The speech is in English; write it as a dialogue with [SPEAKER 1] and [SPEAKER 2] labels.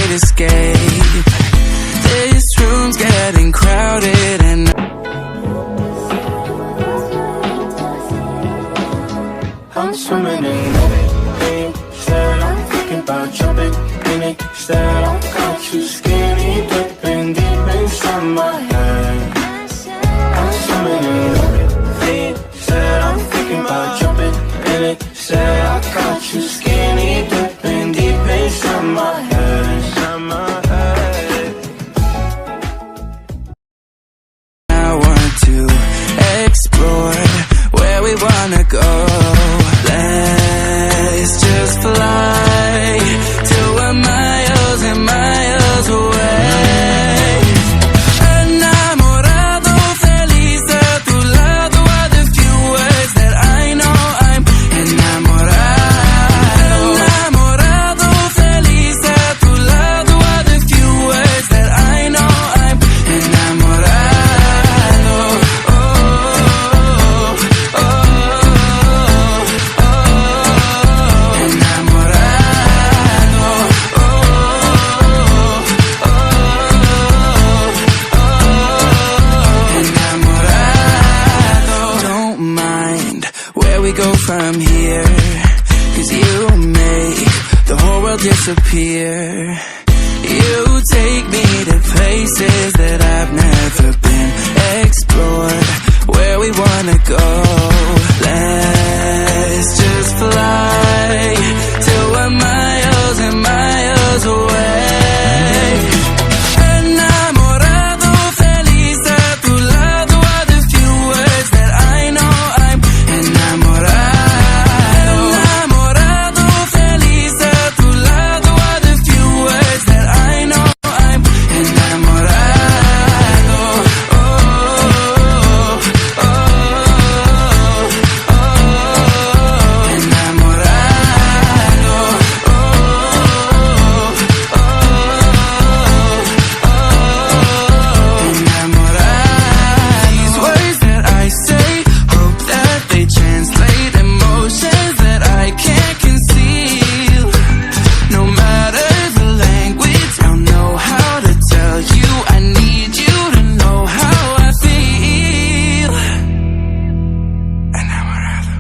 [SPEAKER 1] might escape. This room's getting crowded and
[SPEAKER 2] I'm swimming in it. Instead, I'm thinking about jumping in it. Instead, I got you skinny dipping deep inside my head. I'm swimming in it. Instead, I'm thinking about jumping in it. Instead, I got you skinny dipping deep inside my head. Inside my head.
[SPEAKER 1] I want to explore where we wanna go. Let's just fly till we're miles and miles away. Enamorado, feliz a tu lado are the few words that I know. I'm enamorado. Enamorado, feliz a tu lado are the few words that I know. I'm enamorado. Oh, oh, oh, oh. Enamorado. Oh, oh, oh, enamorado. Don't mind where we go from here, 'cause you make the whole world disappear. You take me to places that I've never been. Explore where we wanna go. Let's just fly till we're miles and miles away. Enamorado, feliz a tu lado are the few words that I know. I'm enamorado. Enamorado, feliz a tu lado are the few words that I know. I'm enamorado. Oh, oh, oh, oh. Enamorado. Oh, oh, oh, enamorado. These words that I say, hope that they translate emotions that I can't conceal. No matter the language, I'll know how to tell you. I need you to know how I feel. Enamorado.